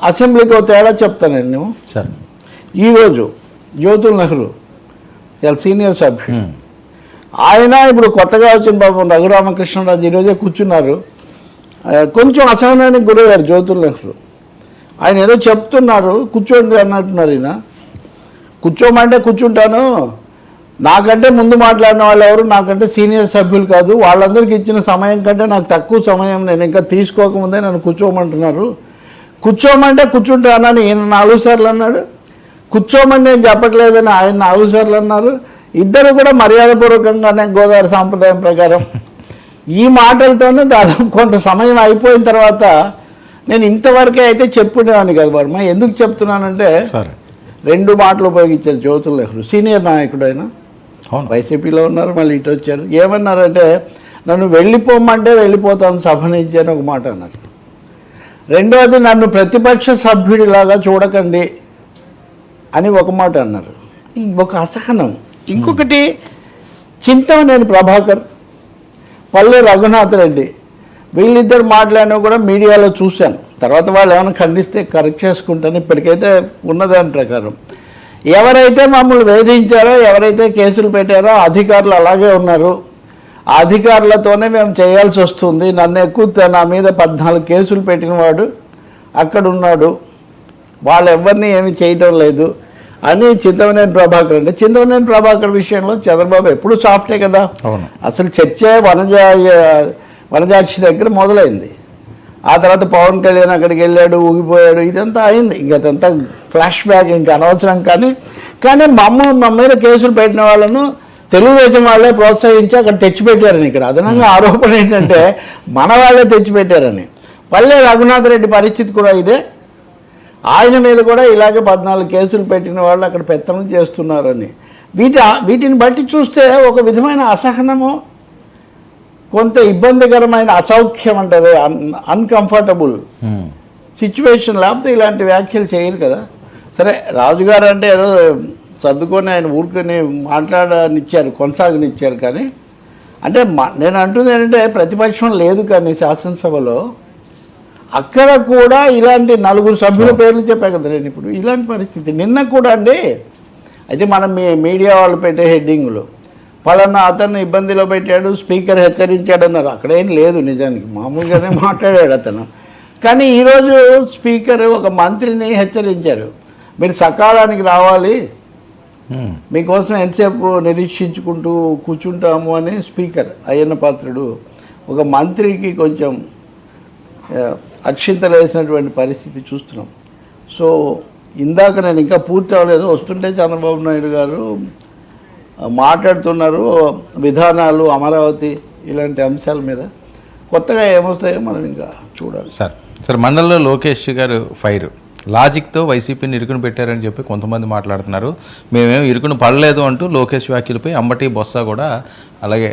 అసెంబ్లీకి ఒక తేడా చెప్తానండి నేను. సార్ ఈరోజు జ్యోతుల్ నెహ్రూ సీనియర్ సభ్యుడు, ఆయన ఇప్పుడు కొత్తగా వచ్చిన బాబు రఘురామకృష్ణరాజు ఈరోజే కూర్చున్నారు. కొంచెం అసహనానికి గురయ్యారు జ్యోతుల్ నెహ్రూ. ఆయన ఏదో చెప్తున్నారు, కూర్చోండి అన్నట్టున్నారు. ఈయన కూర్చోమంటే కూర్చుంటాను, నాకంటే ముందు మాట్లాడిన వాళ్ళు ఎవరు నాకంటే సీనియర్ సభ్యులు కాదు, వాళ్ళందరికీ ఇచ్చిన సమయం కంటే నాకు తక్కువ సమయం, నేను ఇంకా తీసుకోకముందే నన్ను కూర్చోమంటున్నారు. కూర్చోమంటే కూర్చుంటానని ఈయన 4 సార్లు అన్నాడు, కూర్చోమని నేను చెప్పట్లేదని ఆయన 4 సార్లు అన్నారు. ఇద్దరు కూడా మర్యాదపూర్వకంగానే గోదావరి సాంప్రదాయం ప్రకారం ఈ మాటలతోనే దాదాపు కొంత సమయం అయిపోయిన తర్వాత నేను ఇంతవరకే అయితే చెప్పుకునేవాడిని కదా వర్మ. ఎందుకు చెప్తున్నానంటే 2 మాటలు ఉపయోగించారు జ్యోతుల్ నెహ్రూ, సీనియర్ నాయకుడు ఆయన, వైసీపీలో ఉన్నారు, మళ్ళీ ఇటు వచ్చారు. ఏమన్నారంటే నన్ను వెళ్ళిపోమంటే వెళ్ళిపోతాను సభ నుంచి అని ఒక మాట అన్నారు. రెండవది నన్ను ప్రతిపక్ష సభ్యుడిలాగా చూడకండి అని ఒక మాట అన్నారు. ఒక అసహనం. ఇంకొకటి చింతమనేని ప్రభాకర్, పల్లె రఘునాథ్ రెడ్డి, వీళ్ళిద్దరు మాట్లాడినా కూడా మీడియాలో చూశాను. తర్వాత వాళ్ళు ఏమైనా ఖండిస్తే కరెక్ట్ చేసుకుంటాను. ఇప్పటికైతే ఉన్నదాని ప్రకారం ఎవరైతే మమ్మల్ని వేధించారో, ఎవరైతే కేసులు పెట్టారో అధికారులు అలాగే ఉన్నారు, ఆ అధికారులతోనే మేము చేయాల్సి వస్తుంది. నన్ను ఎక్కువ నా మీద 14 కేసులు పెట్టినవాడు అక్కడ ఉన్నాడు, వాళ్ళు ఎవరిని ఏమి చేయటం లేదు అని చింతమనేని ప్రభాకర్. అంటే చింతమనేని ప్రభాకర్ విషయంలో చంద్రబాబు ఎప్పుడు సాఫ్టే కదా. అసలు చర్చే వనజాక్షి దగ్గర మొదలైంది. ఆ తర్వాత పవన్ కళ్యాణ్ అక్కడికి వెళ్ళాడు, ఊగిపోయాడు, ఇదంతా అయింది. ఇంకంతా ఫ్లాష్ బ్యాక్, ఇంకా అనవసరం. కానీ మా మీద కేసులు పెట్టిన వాళ్ళను తెలుగుదేశం వాళ్ళే ప్రోత్సహించి అక్కడ తెచ్చిపెట్టారని. ఇక్కడ అదనంగా ఆరోపణ ఏంటంటే మన వాళ్ళే తెచ్చిపెట్టారని. పల్లె రఘునాథ్ రెడ్డి పరిస్థితి కూడా ఇదే. ఆయన మీద కూడా ఇలాగే 14 కేసులు పెట్టిన వాళ్ళు అక్కడ పెత్తనం చేస్తున్నారని. వీటిని బట్టి చూస్తే ఒక విధమైన అసహనము, కొంత ఇబ్బందికరమైన అసౌఖ్యం అంటారు, అన్కంఫర్టబుల్ సిచ్యువేషన్. లేకపోతే ఇలాంటి వ్యాఖ్యలు చేయరు కదా. సరే, రాజుగారు అంటే ఏదో సర్దుకొని ఆయన ఊరుకొని మాట్లాడనిచ్చారు, కొనసాగనిచ్చారు. కానీ అంటే నేను అంటుంది ఏంటంటే ప్రతిపక్షం లేదు, కానీ శాసనసభలో అక్కడ కూడా ఇలాంటి 4 సభ్యుల పేర్లు చెప్పాను కదా నేను. ఇప్పుడు ఇలాంటి పరిస్థితి నిన్న కూడా అండి. అయితే మనం మీడియా వాళ్ళు పెట్టే హెడ్డింగ్లు పలానా అతను ఇబ్బందిలో పెట్టాడు, స్పీకర్ హెచ్చరించాడు అన్నారు. అక్కడేం లేదు, నిజానికి మామూలుగానే మాట్లాడాడు అతను. కానీ ఈరోజు స్పీకర్ ఒక మంత్రిని హెచ్చరించారు, మీరు సకాలానికి రావాలి, మీకోసం ఎంతసేపు నిరీక్షించుకుంటూ కూర్చుంటాము అని స్పీకర్ అయ్యన్న పాత్రుడు ఒక మంత్రికి కొంచెం అక్షింతలు వేసినటువంటి పరిస్థితి చూస్తున్నాం. సో ఇందాక నేను ఇంకా పూర్తి అవ్వలేదు, వస్తుంటే చంద్రబాబు నాయుడు గారు మాట్లాడుతున్నారు విధానాలు, అమరావతి, ఇలాంటి అంశాల మీద. కొత్తగా ఏమవుతాయో మనం ఇంకా చూడాలి. సార్ మండలంలో లోకేష్ గారు ఫైర్ లాజిక్తో వైసీపీని ఇరుకుని పెట్టారని చెప్పి కొంతమంది మాట్లాడుతున్నారు. మేమేం ఇరుకుని పడలేదు అంటూ లోకేష్ వ్యాఖ్యలపై అంబటి బొత్స కూడా అలాగే